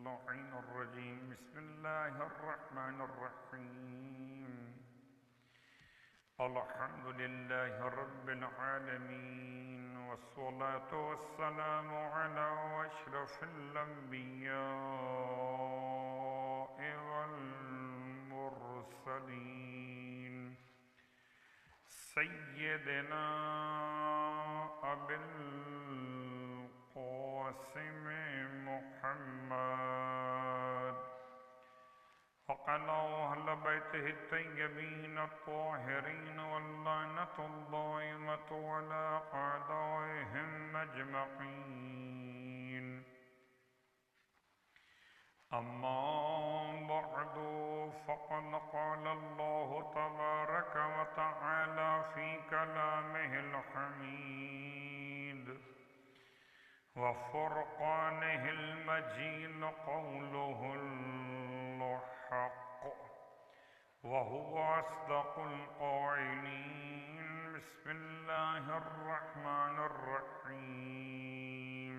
اللعين الرجيم بسم الله الرحمن الرحيم الحمد لله رب العالمين والصلاة والسلام على أشرف الأنبياء والمرسلين سيدنا أبي القاسم محمد وقال أهل بيته الطيبين الطاهرين واللعنة الدائمة على أعدائهم أجمعين أما بعد فقد قال الله تبارك وتعالى في كلامه الحميد وفرقانه المجيد قوله الحق وهو أصدق القائلين بسم الله الرحمن الرحيم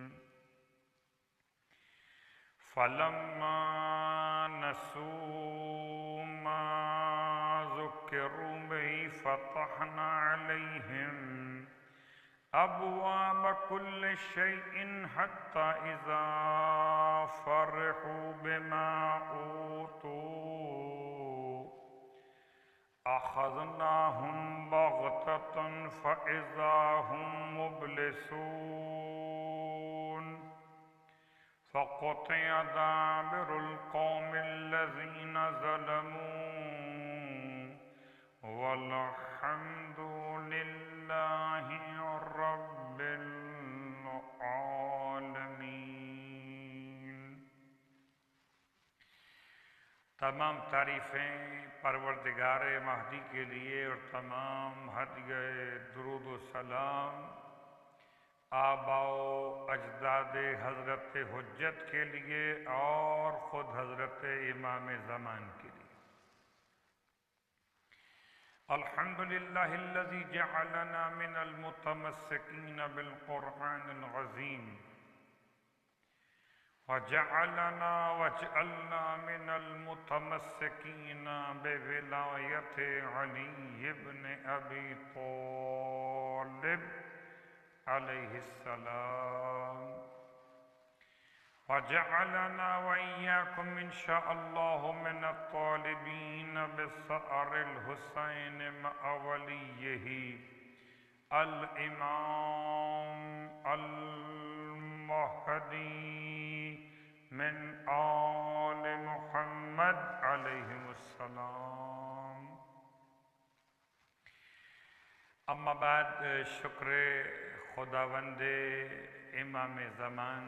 فلما نسوا ما ذكروا به فتحنا عليهم أبواب كل شيء حتى إذا فرحوا بما أوتوا أخذناهم بغتة فإذا هم مبلسون فقطع دابر القوم الذين ظلموا والحمد لله رب العالمین۔ تمام تعریفیں پروردگار مہدی کے لیے اور تمام ہدیہ درود و سلام آباء و اجداد حضرت حجت کے لیے اور خود حضرت امام زمان کے لیے۔ الحمدللہ الذی جعلنا من المتمسکین بالقرآن العظیم واجعلنا من المتمسکین بولایت علی بن ابی طالب علیہ السلام وجعلنا وإياكم إن شاء الله من الطالبين بثأر الحسين مع وليه الإمام المهدي من آل محمد عليهم السلام۔ اما بعد، شکر خداوند امام زمان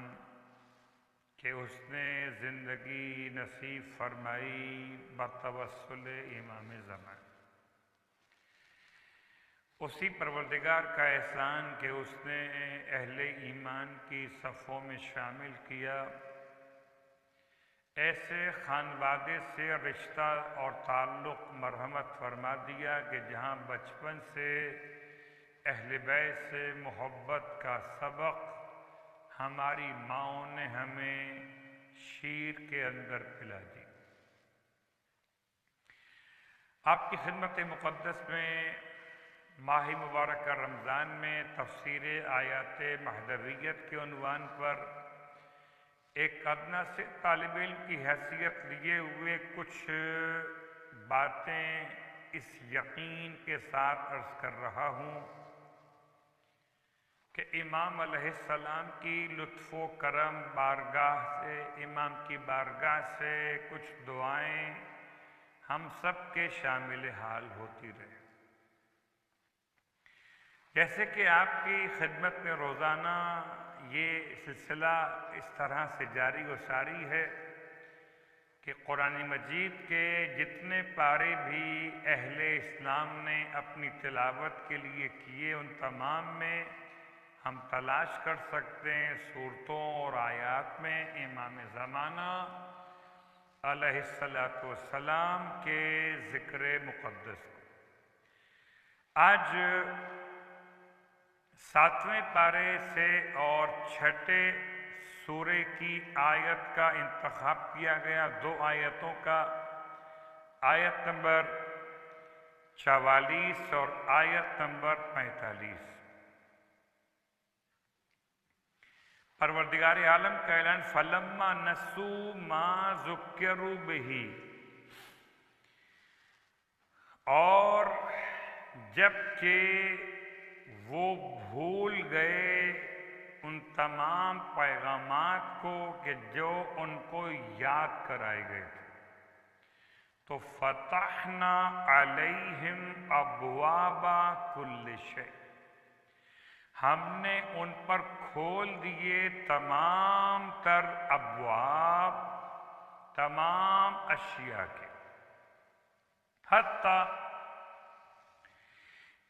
کہ اس نے زندگی نصیب فرمائی بتوسل امام زمان۔ اسی پروردگار کا احسان کہ اس نے اہل ایمان کی صفوں میں شامل کیا، ایسے خانوادے سے رشتہ اور تعلق مرحمت فرما دیا کہ جہاں بچپن سے اہل بیت سے محبت کا سبق ہماری ماؤں نے ہمیں شیر کے اندر پلا دی۔ آپ کی خدمت مقدس میں ماہ مبارکہ رمضان میں تفسیر آیات مہدویت کے عنوان پر ایک ادنا سے طالب علم کی حیثیت لیے ہوئے کچھ باتیں اس یقین کے ساتھ عرض کر رہا ہوں کہ امام علیہ السلام کی لطف و کرم بارگاہ سے، امام کی بارگاہ سے کچھ دعائیں ہم سب کے شامل حال ہوتی رہے۔ جیسے کہ آپ کی خدمت میں روزانہ یہ سلسلہ اس طرح سے جاری و ساری ہے کہ قرآن مجید کے جتنے پارے بھی اہل اسلام نے اپنی تلاوت کے لیے کیے، ان تمام میں ہم تلاش کر سکتے ہیں صورتوں اور آیات میں امام زمانہ علیہ السلام کے ذکر مقدس کو۔ آج 7ویں پارے سے اور 6 سورے کی آیت کا انتخاب کیا گیا، 2 آیتوں کا، آیت نمبر 44 اور آیت نمبر 45۔ پروردگار عالم کا اعلان، فَلَمَّا نَسُوا مَا ذُكِّرُوا بِهِ، اور جب کہ وہ بھول گئے ان تمام پیغامات کو کہ جو ان کو یاد کرائے گئے تھے، تو فتحنا علیہم ابواب کل شیء، ہم نے ان پر کھول دیے تمام تر ابواب، تمام اشیاء کے، حتیٰ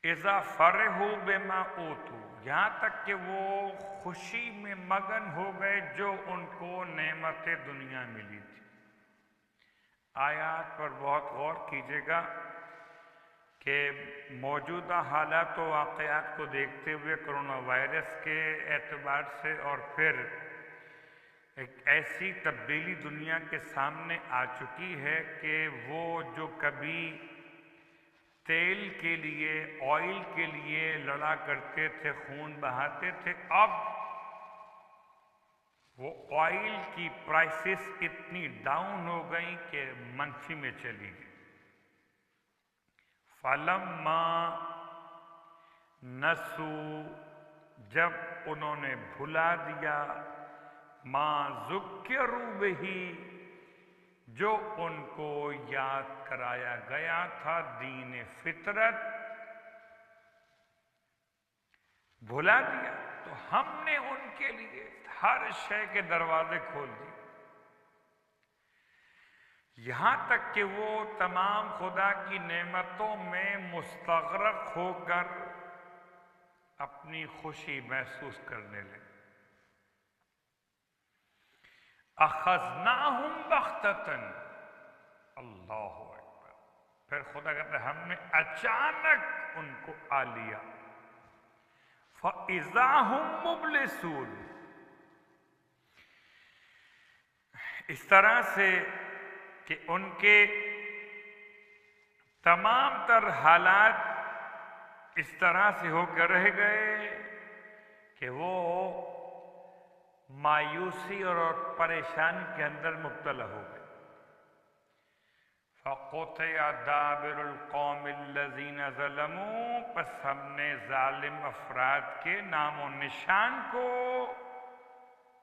اذا فرحوا بما اوتوا، یہاں تک کہ وہ خوشی میں مگن ہو گئے جو ان کو نعمت دنیا ملی تھی۔ آیات پر بہت غور کیجیے گا کہ موجودہ حالات و واقعات کو دیکھتے ہوئے کرونا وائرس کے اعتبار سے، اور پھر ایک ایسی تبدیلی دنیا کے سامنے آ چکی ہے کہ وہ جو کبھی تیل کے لیے، آئل کے لیے لڑا کرتے تھے، خون بہاتے تھے، اب وہ آئل کی پرائسز اتنی ڈاؤن ہو گئیں کہ منفی میں چلی گئی۔ فَلَمَّا نَسُوا، جب انہوں نے بھلا دیا، مَا ذُكِّرُوا بِهِ، جو ان کو یاد کرایا گیا تھا، دین فطرت، بھلا دیا، تو ہم نے ان کے لیے ہر شے کے دروازے کھول دیے، یہاں تک کہ وہ تمام خدا کی نعمتوں میں مستغرق ہو کر اپنی خوشی محسوس کرنے لگے۔ اخذناہم بغتۃ، اللہ اکبر، پھر خدا کہتا ہے ہم نے اچانک ان کو آ لیا، فَإِذَا هُمْ مُبْلِسُونَ، اس طرح سے کہ ان کے تمام تر حالات اس طرح سے ہو کر رہ گئے کہ وہ مایوسی اور پریشانی کے اندر مبتلا ہو گئے۔ فَقُطِعَ دَابِرُ الْقَوْمِ الَّذِينَ ظَلَمُوا، پس ہم نے ظالم افراد کے نام و نشان کو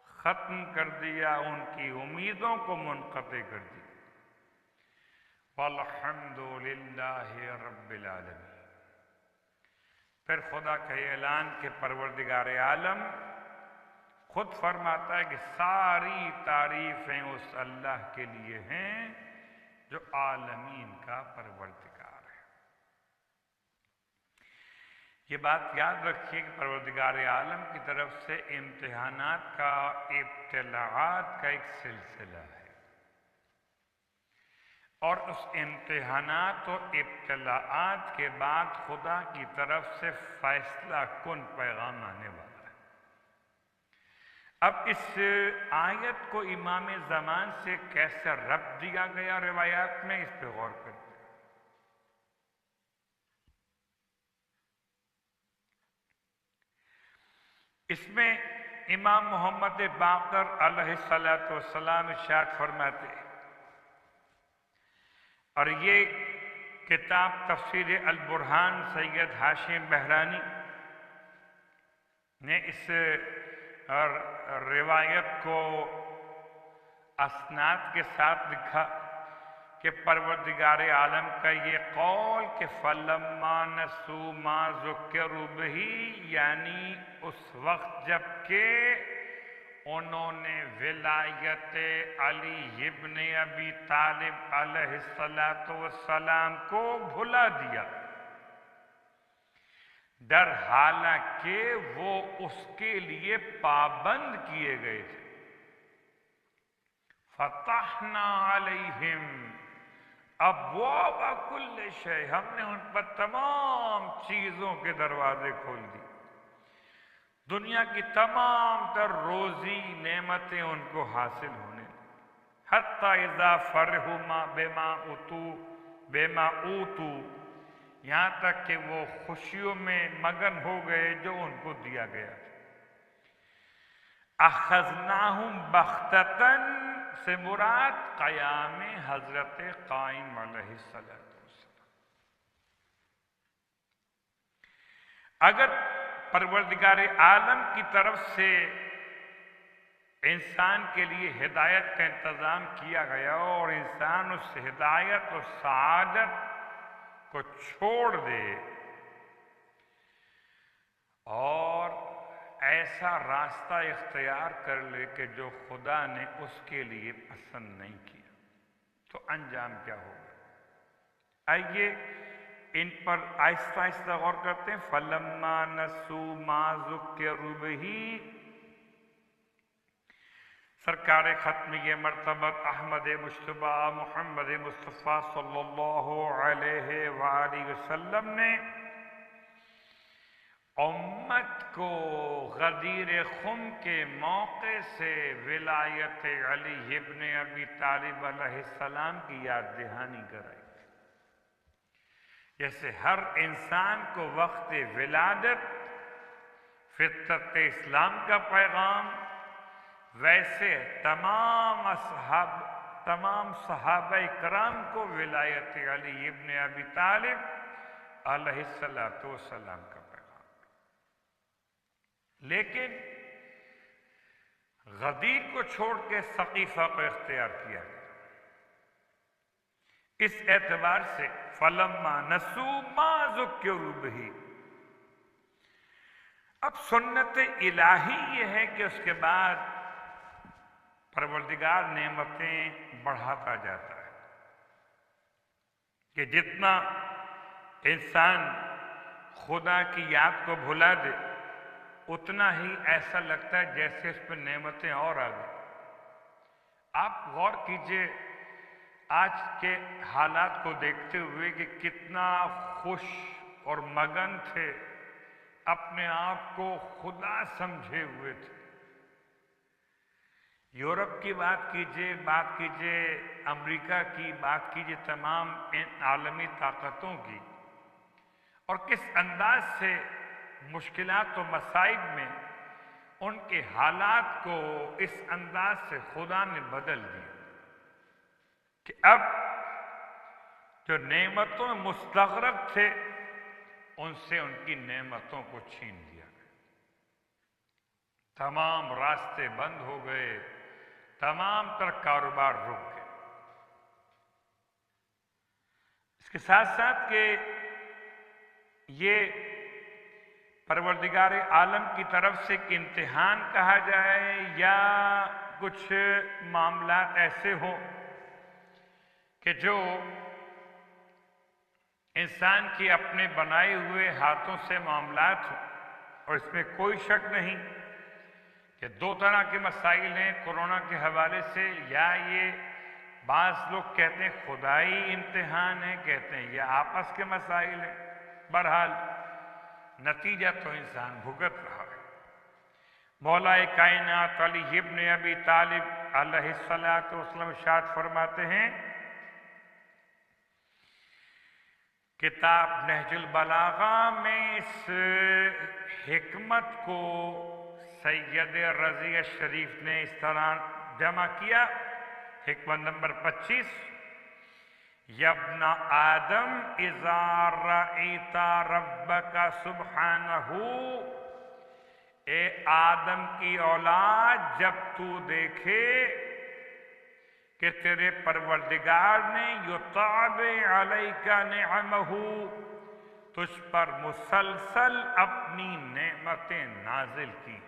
ختم کر دیا، ان کی امیدوں کو منقطع کر دیا۔ وَالْحَمْدُ لِلَّهِ رَبِّ الْعَالَمِينَ، پھر خدا کا یہ اعلان کہ پروردگار عالم خود فرماتا ہے کہ ساری تعریفیں اس اللہ کے لیے ہیں جو عالمین کا پروردگار ہے۔ یہ بات یاد رکھیے کہ پروردگار عالم کی طرف سے امتحانات کا، ابتلاعات کا ایک سلسلہ ہے، اور اس امتحانات اور ابتلاعات کے بعد خدا کی طرف سے فیصلہ کن پیغام آنے والا ہے۔ اب اس آیت کو امام زمان سے کیسے ربط دیا گیا روایات میں، اس پہ غور کرتے ہیں۔ اس میں امام محمد باقر علیہ السلام ارشاد فرماتے ہیں، اور یہ کتاب تفسیر البرہان سید ہاشم بہرانی نے اس روایت کو اسناد کے ساتھ لکھا کہ پروردگار عالم کا یہ قول کہ فَلَمَّا نَسُوا مَا ذُكِّرُوا بِهِ، یعنی اس وقت جب کہ انہوں نے ولایت علی ابن ابی طالب علیہ السلام کو بھلا دیا، در حالانکہ وہ اس کے لیے پابند کیے گئے تھے۔ فتحنا علیہم ابواب کل شیء، ہم نے ان پر تمام چیزوں کے دروازے کھول دی، دنیا کی تمام تر روزی نعمتیں ان کو حاصل ہونے لگیں، حتی اذا فرحوا بما اوتوا، یہاں تک کہ وہ خوشیوں میں مگن ہو گئے جو ان کو دیا گیا تھا۔ اخذناہم بغتۃ سے مراد قیام حضرت قائم علیہ السلام۔ اگر پروردگار عالم کی طرف سے انسان کے لیے ہدایت کا انتظام کیا گیا اور انسان اس ہدایت اور سعادت کو چھوڑ دے اور ایسا راستہ اختیار کر لے کہ جو خدا نے اس کے لیے پسند نہیں کیا، تو انجام کیا ہوگا؟ آئیے ان پر آہستہ آہستہ غور کرتے ہیں۔ فَلَمَّا نَسُوا مَا ذُكِّرُوا بِهِ، سرکار ختمیہ مرتبت احمد مجتبیٰ محمد مصطفیٰ صلی اللہ علیہ وآلہ وسلم نے امت کو غدیر خم کے موقع سے ولایت علی ابن ابی طالب علیہ السلام کی یاد دہانی کرائی۔ جیسے ہر انسان کو وقت ولادت فطرت اسلام کا پیغام، ویسے تمام صحابہ کرام کو ولایت علی ابن ابی طالب علیہ السلام کا پیغام، لیکن غدیر کو چھوڑ کے ثقیفہ کو اختیار کیا گیا۔ اس اعتبار سے فَلَمَّا نَسُوا مَا ذُكِّرُوا بِهِ، اب سنت الہی یہ ہے کہ اس کے بعد پروردگار نعمتیں بڑھاتا جاتا ہے، کہ جتنا انسان خدا کی یاد کو بھلا دے اتنا ہی ایسا لگتا ہے جیسے اس پہ نعمتیں اور آ گئی۔ آپ غور کیجئے آج کے حالات کو دیکھتے ہوئے کہ کتنا خوش اور مگن تھے، اپنے آپ کو خدا سمجھے ہوئے تھے۔ یورپ کی بات کیجئے امریکہ کی بات کیجئے، تمام عالمی طاقتوں کی، اور کس انداز سے مشکلات و مصائب میں ان کے حالات کو اس انداز سے خدا نے بدل دیا کہ اب جو نعمتوں میں مستغرق تھے ان سے ان کی نعمتوں کو چھین دیا گیا، تمام راستے بند ہو گئے، تمام تر کاروبار رک گئے۔ اس کے ساتھ ساتھ کہ یہ پروردگار عالم کی طرف سے ایک امتحان کہا جائے یا کچھ معاملات ایسے ہوں کہ جو انسان کے اپنے بنائے ہوئے ہاتھوں سے معاملات ہوں، اور اس میں کوئی شک نہیں کہ دو طرح کے مسائل ہیں کورونا کے حوالے سے، یا یہ بعض لوگ کہتے ہیں خدائی امتحان ہے، کہتے ہیں یہ آپس کے مسائل ہیں۔ بہرحال نتیجہ تو انسان بھگت رہا ہے۔ مولا کائنات علی ابن ابی طالب علیہ السلام ارشاد فرماتے ہیں، کتاب نہج البلاغہ میں اس حکمت کو سید رضی شریف نے اس طرح جمع کیا، حکمت نمبر 25، یابن آدم اذا رأیت ربک سبحانہ، اے آدم کی اولاد جب تو دیکھے کہ تیرے پروردگار نے یطابع علیک نعمہ، تجھ پر مسلسل اپنی نعمتیں نازل کی،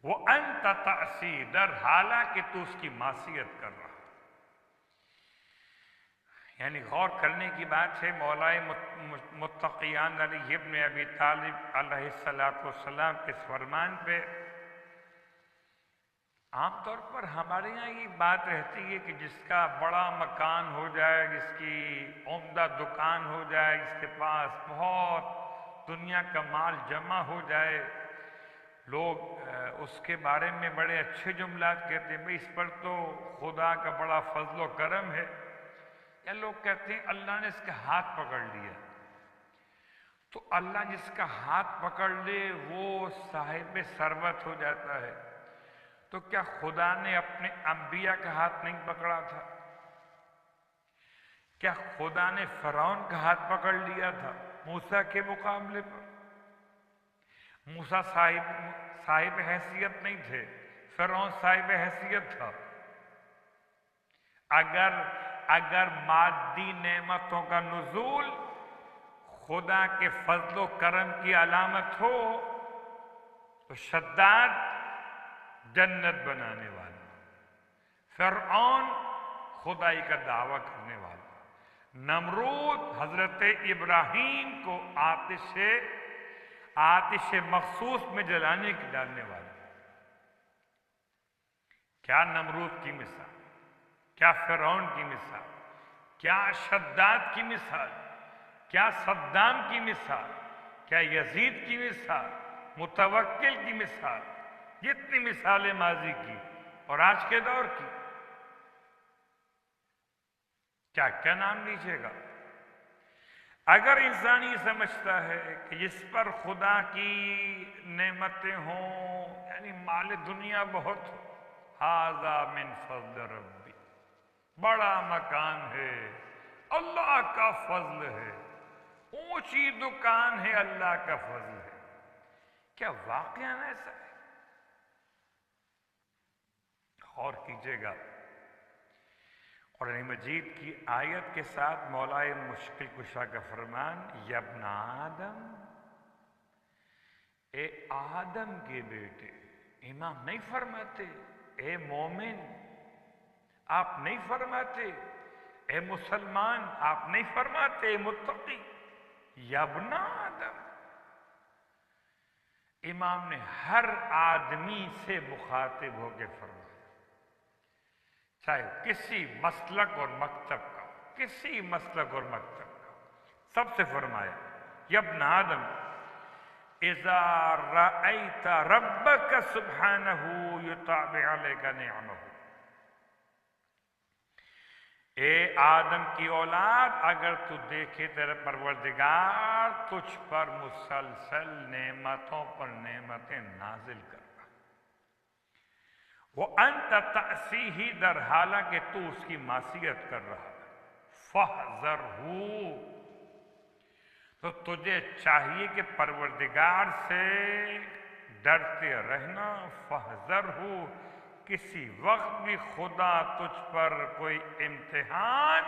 وَأَنْتَ تَعْصِي، در حالانکہ تو اس کی معصیت کر رہا۔ یعنی غور کرنے کی بات ہے مولا متقیان علی ابن ابی طالب علیہ السلام کے فرمان پہ۔ عام طور پر ہمارے یہاں یہ بات رہتی ہے کہ جس کا بڑا مکان ہو جائے، جس کی عمدہ دکان ہو جائے، جس کے پاس بہت دنیا کا مال جمع ہو جائے، لوگ اس کے بارے میں بڑے اچھے جملات کہتے ہیں، بھئی اس پر تو خدا کا بڑا فضل و کرم ہے، یا لوگ کہتے ہیں اللہ نے اس کا ہاتھ پکڑ لیا۔ تو اللہ جس کا ہاتھ پکڑ لے وہ صاحب ثروت ہو جاتا ہے، تو کیا خدا نے اپنے انبیاء کا ہاتھ نہیں پکڑا تھا؟ کیا خدا نے فرعون کا ہاتھ پکڑ لیا تھا موسیٰ کے مقابلے پر؟ موسیٰ صاحب حیثیت نہیں تھے، فرعون صاحب حیثیت تھا۔ اگر مادی نعمتوں کا نزول خدا کے فضل و کرم کی علامت ہو تو شداد جنت بنانے والا، فرعون خدائی کا دعویٰ کرنے والا، نمرود حضرت ابراہیم کو آتش مخصوص میں جلانے کی ڈالنے والا۔ کیا نمرود کی مثال، کیا فرعون کی مثال، کیا شداد کی مثال، کیا صدام کی مثال، کیا یزید کی مثال، متوکل کی مثال، جتنی مثالیں ماضی کی اور آج کے دور کی، کیا نام لیجیے گا؟ اگر انسان یہ سمجھتا ہے کہ جس پر خدا کی نعمتیں ہوں، یعنی مال دنیا بہت ہو، ھذا من فضل ربی، بڑا مکان ہے، اللہ کا فضل ہے، اونچی دکان ہے، اللہ کا فضل ہے، کیا واقعاً ایسا ہے؟ غور کیجیے گا، قرآن مجید کی آیت کے ساتھ مولا مشکل کشا کا فرمان، یا ابن آدم، اے آدم کے بیٹے، امام نہیں فرماتے اے مومن، آپ نہیں فرماتے اے مسلمان، آپ نہیں فرماتے اے متقی، یا ابن آدم، امام نے ہر آدمی سے مخاطب ہو کے فرمایا، چاہے کسی مسلک اور مکتب کا، کسی مسلک اور مکتب کا، سب سے فرمایا، یا ابن آدم اذا رأیت ربک سبحانہ یطابع علیک نعمہ، اے آدم کی اولاد، اگر تو دیکھے تیرے پروردگار تجھ پر مسلسل نعمتوں پر نعمتیں نازل کر رہا، وَأَنْتَ تَعْصِيهِ، در حالانکہ تو اس کی معصیت کر رہا ہے، فَاحْذَرْهُ، تو تجھے چاہیے کہ پروردگار سے ڈرتے رہنا، فَاحْذَرْهُ، کسی وقت بھی خدا تجھ پر کوئی امتحان،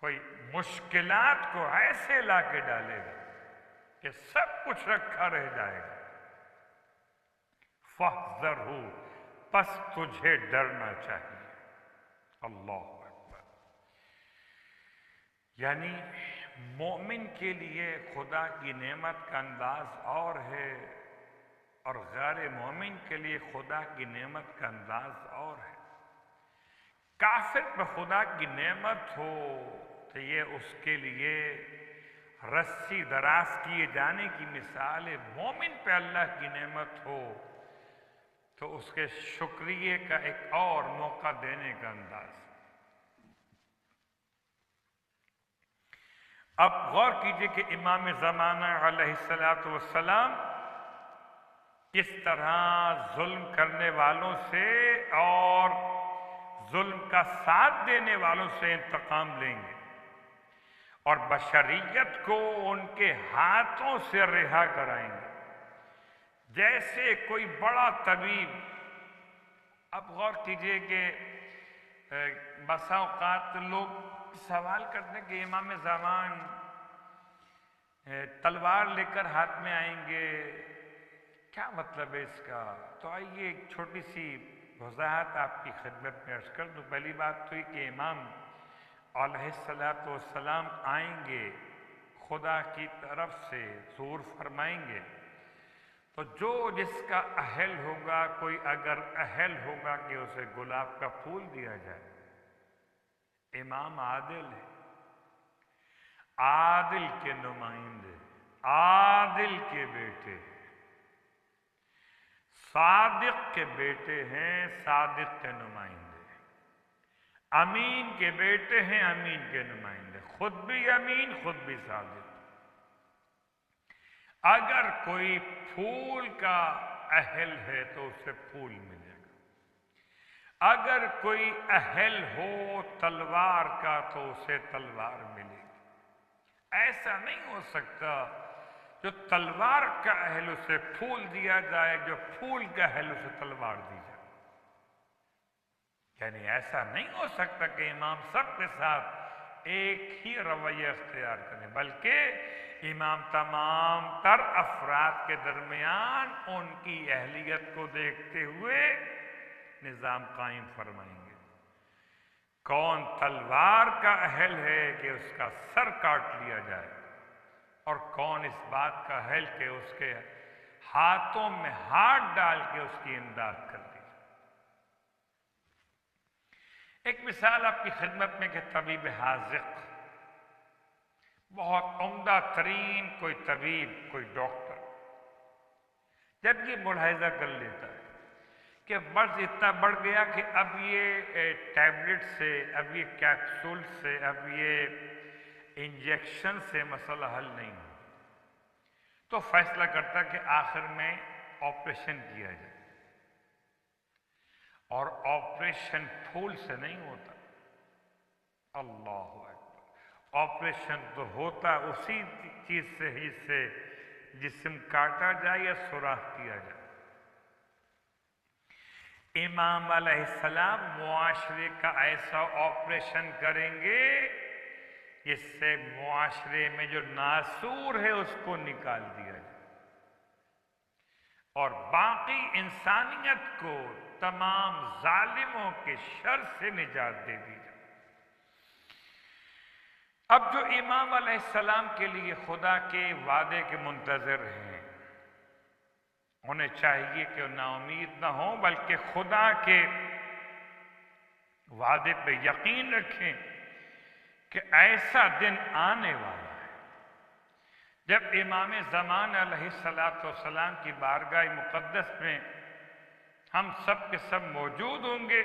کوئی مشکلات کو ایسے لا کے ڈالے گا کہ سب کچھ رکھا رہ جائے گا، فَاحْذَرْهُ، پس تجھے ڈرنا چاہیے۔ اللہ اکبر، یعنی مومن کے لیے خدا کی نعمت کا انداز اور ہے، اور غیر مومن کے لیے خدا کی نعمت کا انداز اور ہے۔ کافر پہ خدا کی نعمت ہو تو یہ اس کے لیے رسی دراز کیے جانے کی مثال ہے، مومن پہ اللہ کی نعمت ہو تو اس کے شکریہ کا ایک اور موقع دینے کا انداز۔ اب غور کیجئے کہ امام زمانہ علیہ السلام کس طرح ظلم کرنے والوں سے اور ظلم کا ساتھ دینے والوں سے انتقام لیں گے، اور بشریت کو ان کے ہاتھوں سے رہا کرائیں گے، جیسے کوئی بڑا طبیب۔ اب غور کیجئے کہ بسا اوقات لوگ سوال کرتے ہیں کہ امام زمان تلوار لے کر ہاتھ میں آئیں گے، کیا مطلب ہے اس کا؟ تو آئیے ایک چھوٹی سی وضاحت آپ کی خدمت میں عرض کر دوں۔ پہلی بات تو یہ کہ امام علیہ السلام آئیں گے، خدا کی طرف سے ظہور فرمائیں گے، تو جو جس کا اہل ہوگا، کوئی اگر اہل ہوگا کہ اسے گلاب کا پھول دیا جائے، امام عادل ہے، عادل کے نمائندے، عادل کے بیٹے ہیں، صادق کے بیٹے ہیں، صادق کے نمائندے، امین کے بیٹے ہیں، امین کے نمائندے، خود بھی امین، خود بھی صادق۔ اگر کوئی پھول کا اہل ہے تو اسے پھول ملے گا، اگر کوئی اہل ہو تلوار کا تو اسے تلوار ملے گی۔ ایسا نہیں ہو سکتا جو تلوار کا اہل اسے پھول دیا جائے، جو پھول کا اہل اسے تلوار دی جائے۔ یعنی ایسا نہیں ہو سکتا کہ امام سب کے ساتھ ایک ہی رویہ اختیار کریں، بلکہ امام تمام تر افراد کے درمیان ان کی اہلیت کو دیکھتے ہوئے نظام قائم فرمائیں گے۔ کون تلوار کا اہل ہے کہ اس کا سر کاٹ لیا جائے، اور کون اس بات کا اہل کہ اس کے ہاتھوں میں ہاتھ ڈال کے اس کی امداد کر دی۔ ایک مثال آپ کی خدمت میں کہ طبیب حاذق، بہت عمدہ ترین کوئی طبیب، کوئی ڈاکٹر، جب یہ ملاحظہ کر لیتا ہے کہ مرض اتنا بڑھ گیا کہ اب یہ ٹیبلٹ سے، اب یہ کیپسول سے، اب یہ انجیکشن سے مسئلہ حل نہیں ہو، تو فیصلہ کرتا کہ آخر میں آپریشن کیا جائے، اور آپریشن پھول سے نہیں ہوتا۔ اللہ اکبر، آپریشن تو ہوتا اسی چیز سے ہی سے جسم کاٹا جائے یا سوراخ کیا جائے۔ امام علیہ السلام معاشرے کا ایسا آپریشن کریں گے جس سے معاشرے میں جو ناسور ہے اس کو نکال دیا جائے، اور باقی انسانیت کو تمام ظالموں کے شر سے نجات دے دی جائے۔ اب جو امام علیہ السلام کے لیے خدا کے وعدے کے منتظر ہیں، انہیں چاہیے کہ نا امید نہ ہوں، بلکہ خدا کے وعدے پہ یقین رکھیں کہ ایسا دن آنے والا ہے جب امام زمان علیہ السلام کی بارگاہ مقدس میں ہم سب کے سب موجود ہوں گے،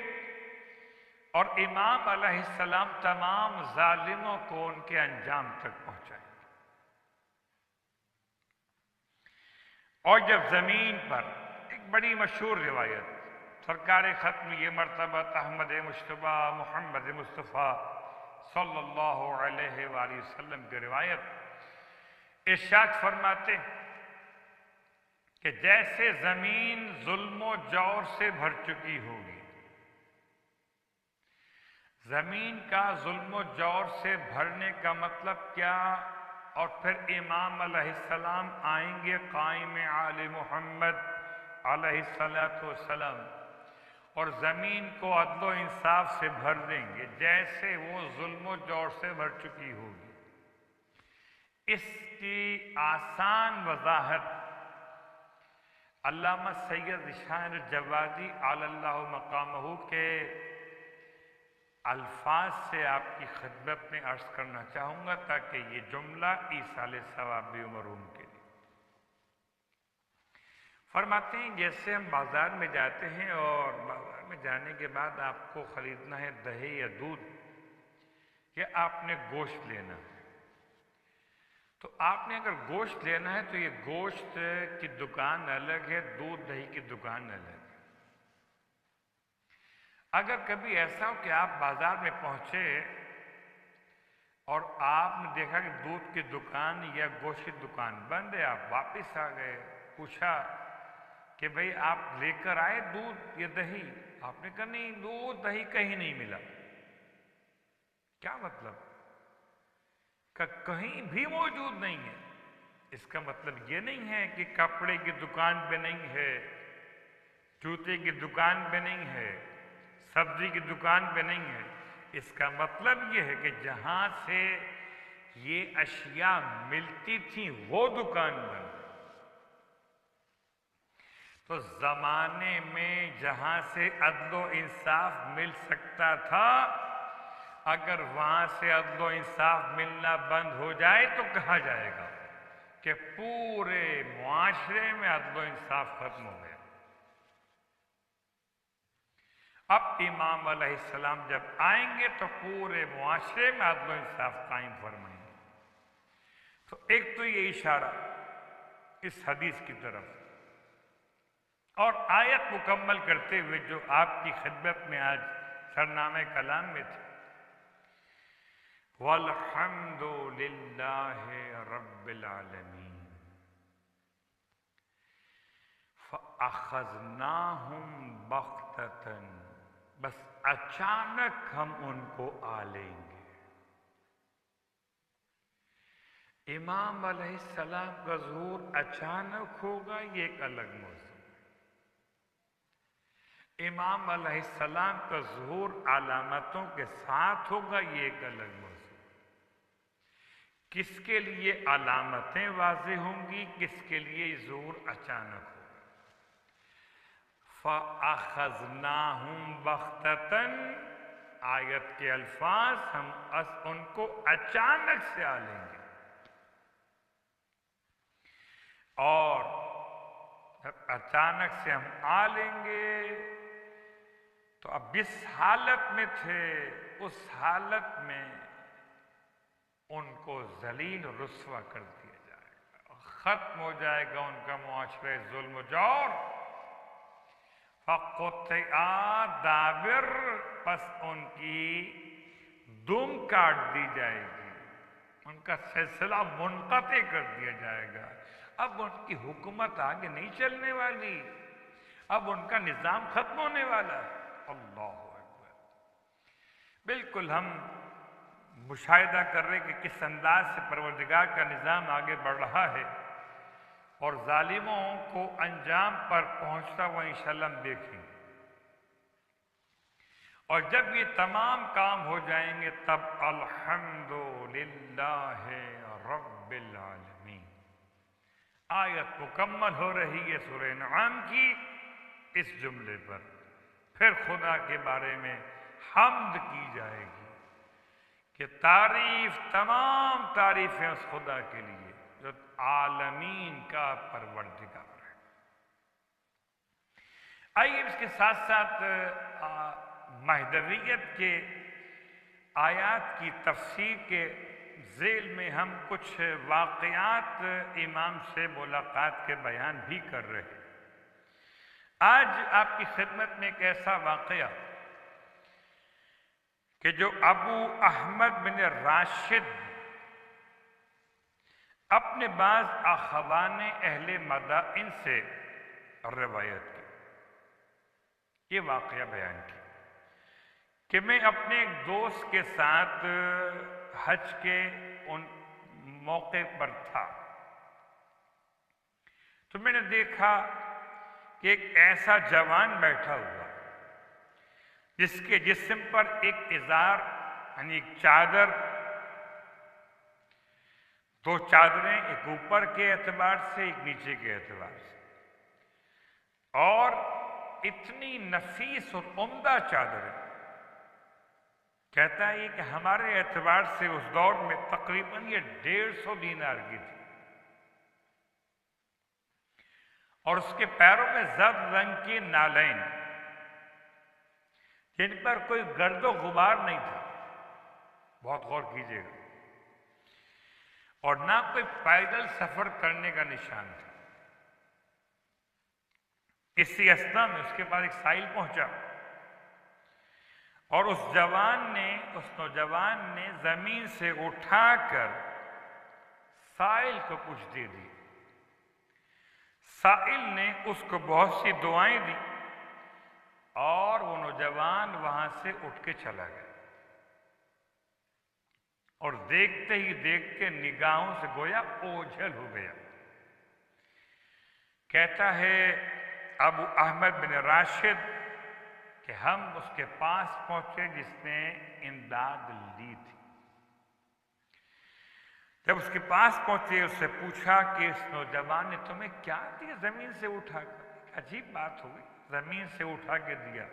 اور امام علیہ السلام تمام ظالموں کو ان کے انجام تک پہنچائیں گے۔ اور جب زمین پر ایک بڑی مشہور روایت، سرکار ختم یہ مرتبہ احمد مجتبیٰ محمد مصطفیٰ صلی اللہ علیہ وآلہ وسلم کی روایت، ارشاد فرماتے کہ جیسے زمین ظلم و جور سے بھر چکی ہوگی، زمین کا ظلم و جور سے بھرنے کا مطلب کیا؟ اور پھر امام علیہ السلام آئیں گے قائم آل محمد علیہ السلام، اور زمین کو عدل و انصاف سے بھر دیں گے جیسے وہ ظلم و جور سے بھر چکی ہوگی۔ اس کی آسان وضاحت علامہ سید ذیشان الجوادی علی اللہ مقامہ کے الفاظ سے آپ کی خدمت میں عرض کرنا چاہوں گا، تاکہ یہ جملہ ایصال ثواب و مرحوم کے لیے۔ فرماتے ہیں جیسے ہم بازار میں جاتے ہیں اور بازار میں جانے کے بعد آپ کو خریدنا ہے دہی یا دودھ، یا آپ نے گوشت لینا ہے، تو آپ نے اگر گوشت لینا ہے تو یہ گوشت کی دکان الگ ہے، دودھ دہی کی دکان الگ ہے۔ اگر کبھی ایسا ہو کہ آپ بازار میں پہنچے اور آپ نے دیکھا کہ دودھ کی دکان یا گوشت کی دکان بند ہے، آپ واپس آ گئے، پوچھا کہ بھئی آپ لے کر آئے دودھ یا دہی؟ آپ نے کہا نہیں، دودھ دہی کہیں نہیں ملا۔ کیا مطلب؟ کہ کہیں بھی موجود نہیں ہے۔ اس کا مطلب یہ نہیں ہے کہ کپڑے کی دکان پہ نہیں ہے، جوتے کی دکان پہ نہیں ہے، سبزی کی دکان پہ نہیں ہے۔ اس کا مطلب یہ ہے کہ جہاں سے یہ اشیاء ملتی تھیں وہ دکان بند۔ تو زمانے میں جہاں سے عدل و انصاف مل سکتا تھا، اگر وہاں سے عدل و انصاف ملنا بند ہو جائے تو کہا جائے گا کہ پورے معاشرے میں عدل و انصاف ختم ہو گیا۔ اب امام علیہ السلام جب آئیں گے تو پورے معاشرے میں عدل و انصاف قائم فرمائیں گے۔ تو ایک تو یہ اشارہ اس حدیث کی طرف، اور آیت مکمل کرتے ہوئے جو آپ کی خدمت میں آج سرنامہ کلام میں تھی، وَالْحَمْدُ لِلَّهِ رَبِّ الْعَالَمِينَ فَأَخَذْنَاهُمْ بَغْتَةً، بس اچانک ہم ان کو آ لیں گے۔ امام علیہ السلام کا ظہور اچانک ہوگا، یہ ایک الگ موضوع ہے۔ امام علیہ السلام کا ظہور علامتوں کے ساتھ ہوگا، یہ ایک الگ موضوع ہے۔ کس کے لیے علامتیں واضح ہوں گی، کس کے لیے ظہور اچانک ہوگا۔ فَأَخَذْنَاهُمْ بَغْتَةً، آیت کے الفاظ ہم ان کو اچانک سے آ لیں گے۔ اور جب اچانک سے ہم آ لیں گے تو اب جس حالت میں تھے اس حالت میں ان کو ذلیل و رسوا کر دیا جائے گا، ختم ہو جائے گا ان کا معاشرہ ظلم و جور۔ فَقُطِعَ دَابِرُ، پس ان کی دم کاٹ دی جائے گی، ان کا سلسلہ منقطع کر دیا جائے گا۔ اب ان کی حکومت آگے نہیں چلنے والی، اب ان کا نظام ختم ہونے والا ہے۔ اللہ اکبر! بالکل ہم مشاہدہ کر رہے کہ کس انداز سے پروردگار کا نظام آگے بڑھ رہا ہے، اور ظالموں کو انجام پر پہنچتا ہوا انشاءاللہ ہم دیکھیں گے۔ اور جب یہ تمام کام ہو جائیں گے تب الحمدللہ رب العالمین، آیت مکمل ہو رہی ہے سورہ انعام کی اس جملے پر، پھر خدا کے بارے میں حمد کی جائے گی کہ تعریف، تمام تعریفیں اس خدا کے لیے جو عالمین کا پروردگار ہے۔ آئیے اس کے ساتھ ساتھ مہدویت کے آیات کی تفسیر کے ذیل میں ہم کچھ واقعات امام سے ملاقات کے بیان بھی کر رہے ہیں۔ آج آپ کی خدمت میں ایک ایسا واقعہ کہ جو ابو احمد بن راشد اپنے بعض اخوان اہل مدائن سے روایت کی، یہ واقعہ بیان کیا کہ میں اپنے ایک دوست کے ساتھ حج کے ان موقع پر تھا، تو میں نے دیکھا کہ ایک ایسا جوان بیٹھا ہوا جس کے جسم پر ایک ازار یعنی ایک چادر، دو چادریں، ایک اوپر کے اعتبار سے ایک نیچے کے اعتبار سے، اور اتنی نفیس اور عمدہ چادریں، کہتا ہے کہ ہمارے اعتبار سے اس دور میں تقریباً یہ 150 دینار کی تھی، اور اس کے پیروں میں زرد رنگ کی نالین جن پر کوئی گرد و غبار نہیں تھا، بہت غور کیجیے گا، اور نہ کوئی پیدل سفر کرنے کا نشان تھا۔ اسی اثنا میں اس کے پاس ایک سائل پہنچا، اور اس نوجوان نے زمین سے اٹھا کر سائل کو کچھ دے دی۔ سائل نے اس کو بہت سی دعائیں دی، اور وہ نوجوان وہاں سے اٹھ کے چلا گیا، اور دیکھتے ہی دیکھتے نگاہوں سے گویا اوجھل ہو گیا۔ کہتا ہے ابو احمد بن راشد کہ ہم اس کے پاس پہنچے جس نے امداد لی تھی۔ جب اس کے پاس پہنچے اس سے پوچھا کہ اس نوجوان نے تمہیں کیا دیا زمین سے اٹھا کر؟ عجیب بات ہوئی، زمین سے اٹھا کے دیا۔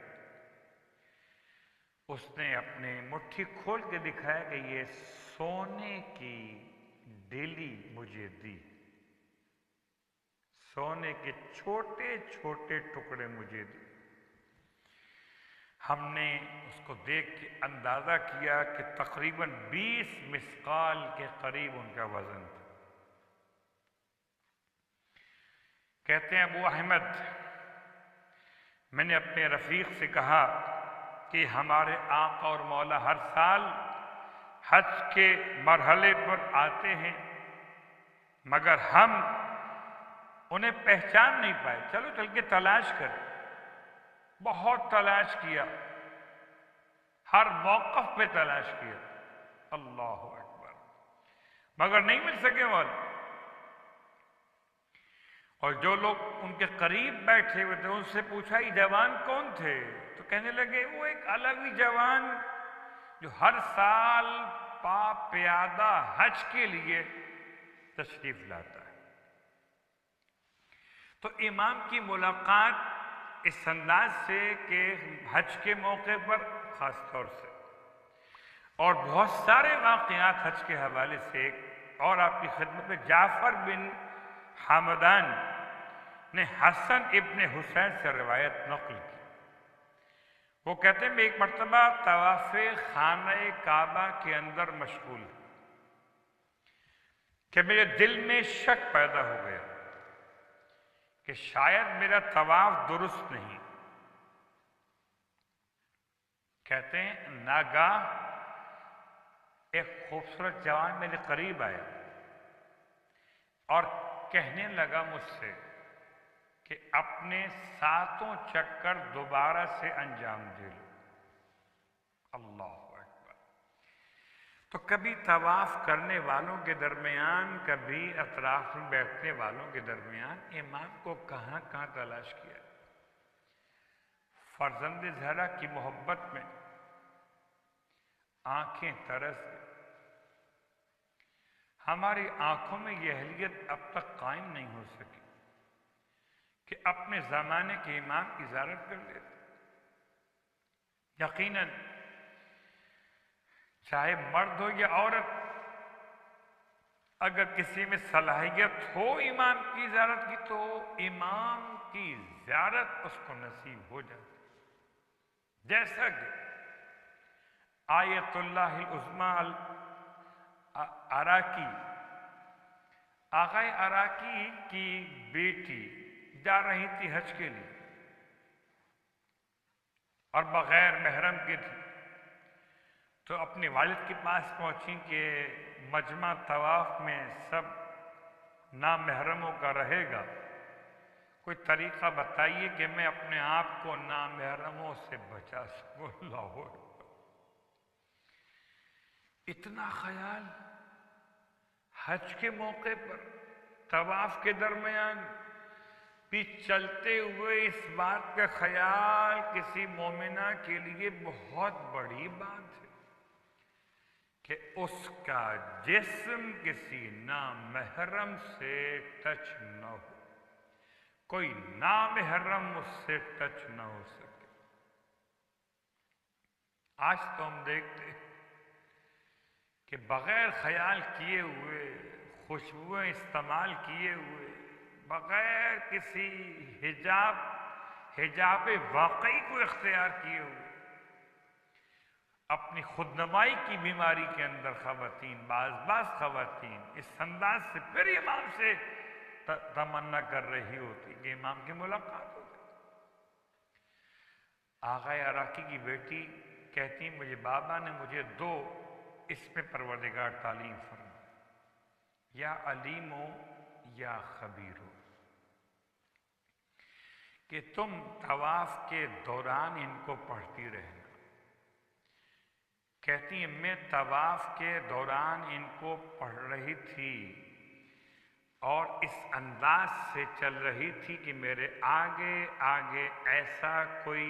اس نے اپنی مٹھی کھول کے دکھایا کہ یہ سونے کی ڈیلی مجھے دی، سونے کے چھوٹے چھوٹے ٹکڑے مجھے دیے۔ ہم نے اس کو دیکھ کے اندازہ کیا کہ تقریباً 20 مثقال کے قریب ان کا وزن تھا۔ کہتے ہیں ابو احمد، میں نے اپنے رفیق سے کہا کہ ہمارے آقا اور مولا ہر سال حج کے مرحلے پر آتے ہیں مگر ہم انہیں پہچان نہیں پائے، چلو چل کے تلاش کریں۔ بہت تلاش کیا، ہر موقف پہ تلاش کیا، اللہ اکبر، مگر نہیں مل سکے مولا۔ اور جو لوگ ان کے قریب بیٹھے ہوئے تھے ان سے پوچھا یہ جوان کون تھے؟ تو کہنے لگے وہ ایک الگ ہی جوان جو ہر سال پیادہ حج کے لیے تشریف لاتا ہے۔ تو امام کی ملاقات اس انداز سے کہ حج کے موقع پر خاص طور سے، اور بہت سارے واقعات حج کے حوالے سے، اور آپ کی خدمت میں جعفر بن حمدان نے حسن ابن حسین سے روایت نقل کی۔ وہ کہتے ہیں میں ایک مرتبہ طواف خانہ کعبہ کے اندر مشغول کہ میرے دل میں شک پیدا ہو گیا کہ شاید میرا طواف درست نہیں۔ کہتے ہیں ناگاہ ایک خوبصورت جوان میرے قریب آیا اور کہنے لگا مجھ سے کہ اپنے 7 چکر دوبارہ سے انجام دے لو۔ اللہ اکبر۔ تو کبھی طواف کرنے والوں کے درمیان، کبھی اطراف میں بیٹھنے والوں کے درمیان امام کو کہاں کہاں تلاش کیا۔ فرزند زہرا کی محبت میں آنکھیں ترس گئی۔ ہماری آنکھوں میں یہ اہلیت اب تک قائم نہیں ہو سکی کہ اپنے زمانے کے امام کی زیارت کر لیتے۔ یقیناً چاہے مرد ہو یا عورت، اگر کسی میں صلاحیت ہو امام کی زیارت کی تو امام کی زیارت اس کو نصیب ہو جاتی، جیسا کہ آیت اللہ العظمی عراقی، آقائے عراقی کی بیٹی جا رہی تھی حج کے لیے اور بغیر محرم کے تھی، تو اپنے والد کے پاس پہنچی کہ مجمع طواف میں سب نامحرموں کا رہے گا، کوئی طریقہ بتائیے کہ میں اپنے آپ کو نامحرموں سے بچا سکوں۔ اللہ اکبر۔ اتنا خیال حج کے موقع پر طواف کے درمیان بھی چلتے ہوئے، اس بات کا خیال کسی مومنہ کے لیے بہت بڑی بات ہے کہ اس کا جسم کسی نامحرم سے ٹچ نہ ہو، کوئی نامحرم اس سے ٹچ نہ ہو سکے۔ آج تو ہم دیکھتے ہیں کہ بغیر خیال کیے ہوئے، خوشبوئیں استعمال کیے ہوئے، بغیر کسی حجاب واقعی کو اختیار کیے ہوئے، اپنی خودنمائی کی بیماری کے اندر خواتین، بعض خواتین اس انداز سے پھر امام سے تمنا کر رہی ہوتی کہ امام کی ملاقات ہو جائے۔ آقا عراقی کی بیٹی کہتی مجھے بابا نے مجھے 2 اس میں پروردگار تعلیم فرمائی، یا علیم ہو یا خبیر ہو، کہ تم طواف کے دوران ان کو پڑھتی رہنا۔ کہتی ہیں میں طواف کے دوران ان کو پڑھ رہی تھی اور اس انداز سے چل رہی تھی کہ میرے آگے آگے ایسا کوئی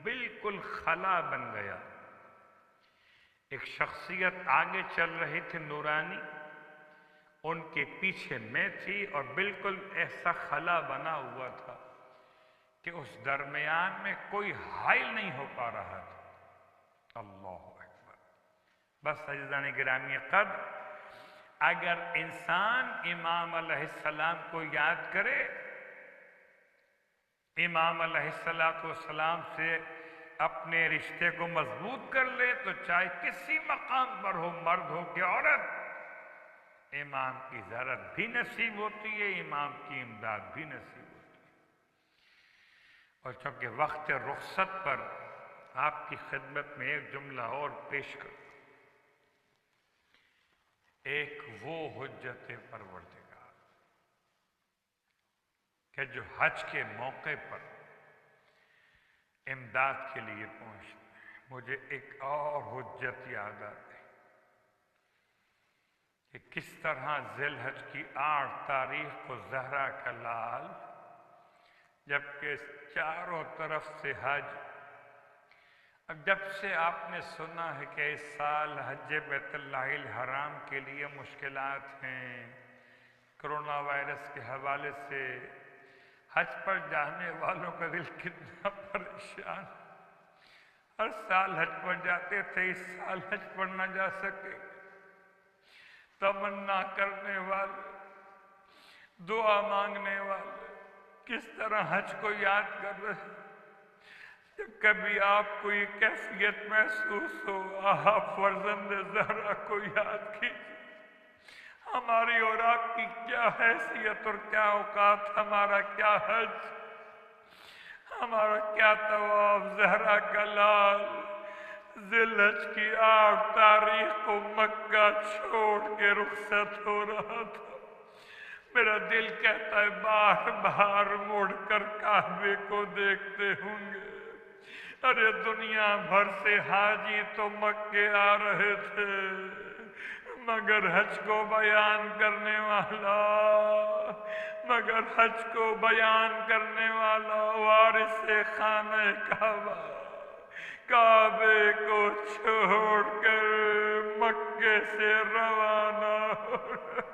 بالکل خلا بن گیا، ایک شخصیت آگے چل رہی تھی نورانی، ان کے پیچھے میں تھی اور بالکل ایسا خلا بنا ہوا تھا کہ اس درمیان میں کوئی حائل نہیں ہو پا رہا تھا۔ اللہ اکبر۔ بس عزیزان گرامی قدر، اگر انسان امام علیہ السلام کو یاد کرے امام علیہ السلام سے اپنے رشتے کو مضبوط کر لے تو چاہے کسی مقام پر ہو، مرد ہو کہ عورت، امام کی زیارت بھی نصیب ہوتی ہے، امام کی امداد بھی نصیب ہوتی ہے۔ اور چونکہ وقت رخصت پر آپ کی خدمت میں ایک جملہ اور پیش کروں، ایک وہ حجت پروردگار کہ جو حج کے موقع پر امداد کے لیے پہنچتے ہیں۔ مجھے ایک اور حجت یاد آتی کہ کس طرح ذی الحج کی 8 تاریخ کو زہرا کا لال، جبکہ چاروں طرف سے حج، اب جب سے آپ نے سنا ہے کہ اس سال حج بیت اللہ الحرام کے لیے مشکلات ہیں، کرونا وائرس کے حوالے سے حج پر جانے والوں کا دل کتنا پریشان، ہر سال حج پر جاتے تھے، اس سال حج پر نہ جا سکے، تمنا کرنے والے، دعا مانگنے والے کس طرح حج کو یاد کر رہے ہیں۔ جب کبھی آپ کو یہ کیفیت محسوس ہو، آپ فرزند زہرا کو یاد کیجیے، ہماری اور آپ کی کیا حیثیت اور کیا اوقات، ہمارا کیا حج، ہمارا کیا طواف۔ زہرا کا لال ذی الحج کی 8 تاریخ کو مکہ چھوڑ کے رخصت ہو رہا تھا، میرا دل کہتا ہے بار بار مڑ کر کعبے کو دیکھتے ہوں گے۔ ارے دنیا بھر سے حاجی تو مکے آ رہے تھے، مگر حج کو بیان کرنے والا، مگر حج کو بیان کرنے والا وارث خانہ کعبہ کعبے کو چھوڑ کر مکے سے روانہ ہو رہا تھا۔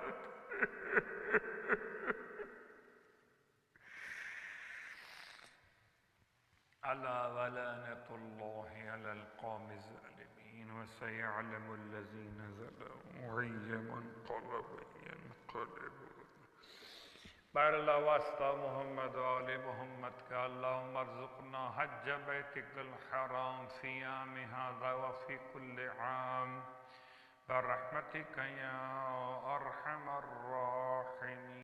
الا ولعنۃ اللہ علی القوم الظالمین وسيعلم الذین ظلموا أي منقلب ينقلبون۔ بہرحال واسطہ محمد و آل محمد کا، اللہم ارزقنا حج بیتک الحرام فی عام ھذا وفی کل عام برحمتک یا ارحم الراحمین۔